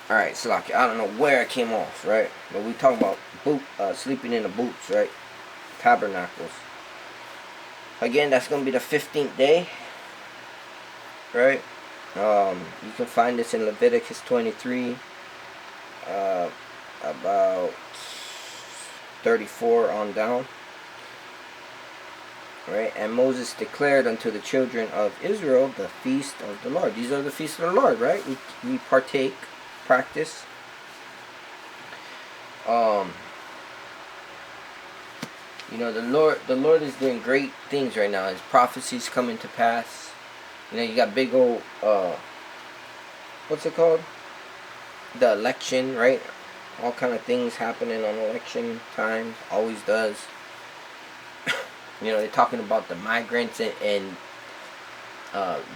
Alright, so like, I don't know where I came off, right? But we talking about sleeping in the booths, right? Tabernacles. Again, that's going to be the 15th day, right? You can find this in Leviticus 23, about 34 on down. Right? And Moses declared unto the children of Israel the feast of the Lord. These are the feasts of the Lord, right? We partake, practice. You know, the Lord is doing great things right now. His prophecies coming to pass. You know, you got big old what's it called? The election, right? All kind of things happening on election time. Always does. You know, they're talking about the migrants and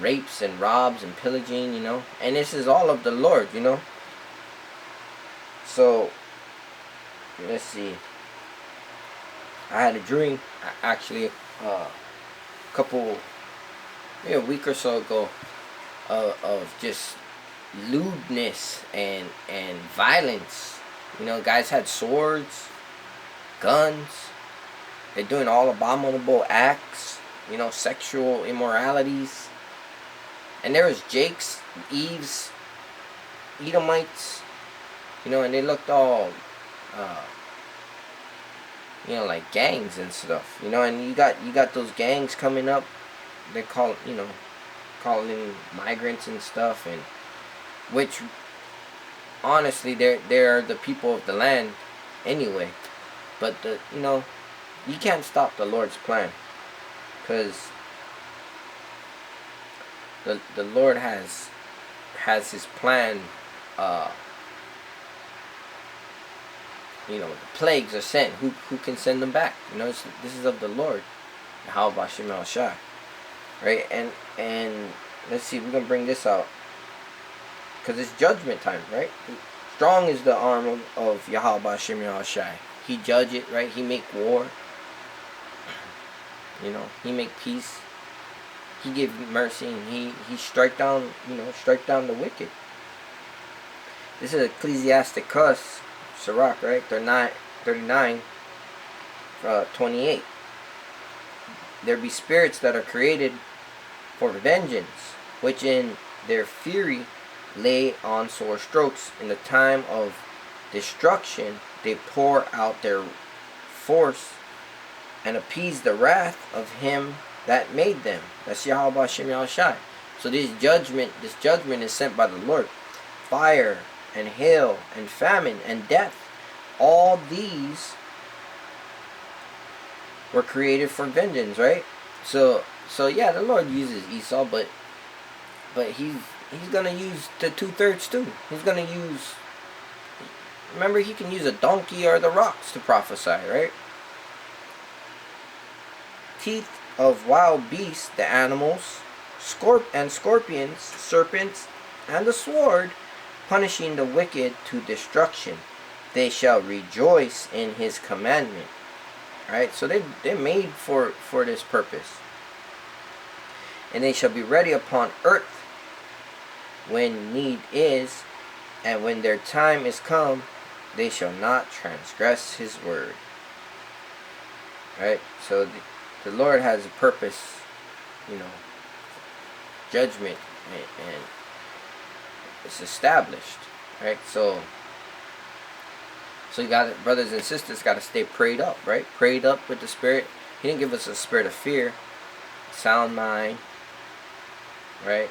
rapes and robs and pillaging, you know. And this is all of the Lord, you know. So, let's see. I had a dream, actually, a week or so ago, of just lewdness and violence. You know, guys had swords, guns. They're doing all abominable acts, you know, sexual immoralities. And there was Jake's, Eve's, Edomites, you know, and they looked all, you know, like gangs and stuff, you know, and you got those gangs coming up. They call, you know, calling migrants and stuff, and which, honestly, they're the people of the land anyway. But you know, you can't stop the Lord's plan, because the Lord has His plan. You know, the plagues are sent. Who can send them back? You know, this is of the Lord. How about Shemal Shai? Right? And let's see, we're gonna bring this out, because it's judgment time, right? Strong is the arm of Yahweh Shemal Shai. He judge it, right? He make war. You know, he make peace. He give mercy, and he strike down, you know, strike down the wicked. This is Ecclesiasticus, Sirach, right? 39, 28. There be spirits that are created for vengeance, which in their fury lay on sore strokes. In the time of destruction they pour out their force and appease the wrath of him that made them. That's Yahweh Shem Shai. So this judgment is sent by the Lord. Fire and hail and famine and death, all these were created for vengeance, right? So yeah, the Lord uses Esau, but he's gonna use the 2/3 too. He's gonna use. Remember, he can use a donkey or the rocks to prophesy, right? Teeth of wild beasts, the animals, scorpions, serpents, and the sword, punishing the wicked to destruction. They shall rejoice in his commandment. Right? So they're made for this purpose. And they shall be ready upon earth when need is, and when their time is come, they shall not transgress his word. Right? So the Lord has a purpose, you know, judgment, and it's established. Right? So you got it, brothers and sisters, got to stay prayed up, right? Prayed up with the Spirit. He didn't give us a spirit of fear, sound mind, right?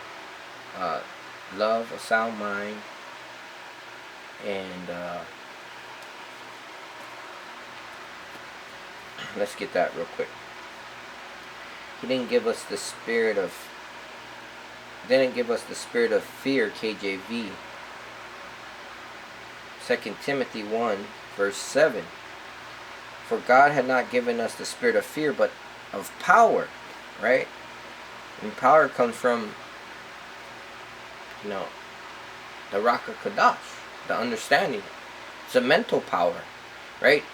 Love, a sound mind, and let's get that real quick. He didn't give us the spirit of fear, KJV. 2 Timothy 1, verse 7. For God had not given us the spirit of fear, but of power, right? And power comes from, you know, the Ruach HaKodesh, the understanding. It's a mental power, right?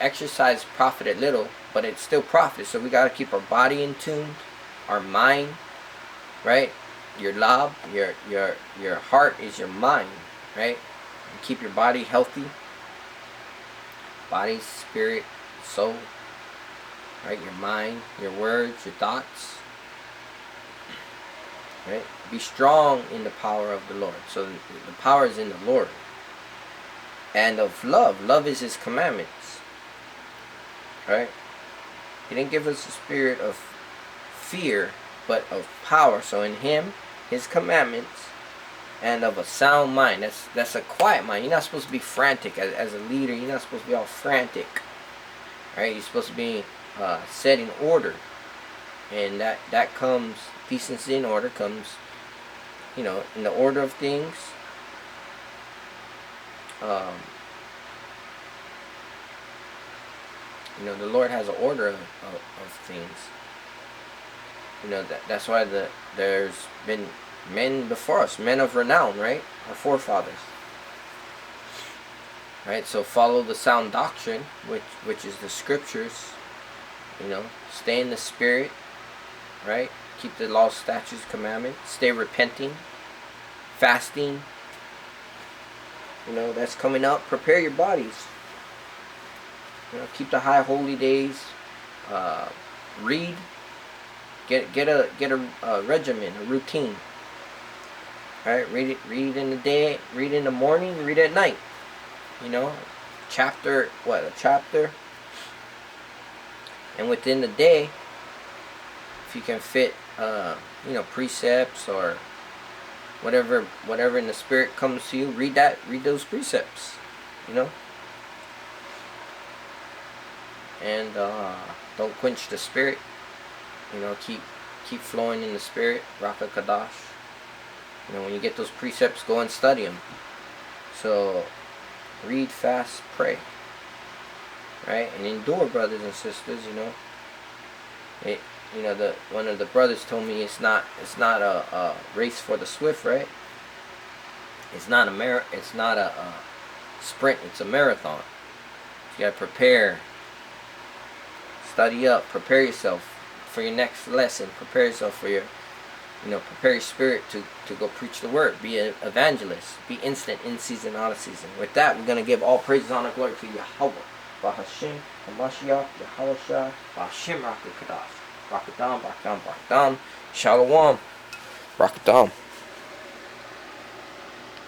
Exercise profited little, but it still profits. So we got to keep our body in tune, our mind, right? your lab, your heart is your mind, right? You keep your body healthy. Body, spirit, soul, right? Your mind, your words, your thoughts, right? Be strong in the power of the Lord. So the power is in the Lord. And of love. Love is his commandments, right? He didn't give us a spirit of fear, but of power. So in him, his commandments, and of a sound mind. That's a quiet mind. You're not supposed to be frantic as a leader. You're not supposed to be all frantic, right? You're supposed to be set in order, and that comes, decency and order comes, in the order of things. The Lord has an order of things. That's why there's been men before us, men of renown, right? Our forefathers. Right? So follow the sound doctrine, which is the scriptures. Stay in the spirit, right? Keep the law, statutes, commandments. Stay repenting, fasting. That's coming up. Prepare your bodies. Keep the high holy days. Read. Get a regimen, a routine. Right? Read in the day. Read in the morning. Read at night. A chapter. And within the day, if you can fit, precepts or whatever in the spirit comes to you, read those precepts, and don't quench the spirit, keep flowing in the spirit, Raka Kadash. When you get those precepts, go and study them. So read, fast, pray, right? And endure, brothers and sisters. One of the brothers told me it's not a race for the swift, right? It's not a sprint. It's a marathon. You gotta prepare, study up, prepare yourself for your next lesson. Prepare yourself for your, prepare your spirit to go preach the word. Be an evangelist. Be instant, in season, out of season. With that, we're gonna give all praises, honor, glory to Yahweh, Bahashim, Hamashiach, Yahawashah, Bahashim, Rakakadash. Rakadam, Rakadam, Rakadam. Shalom. Rakadam.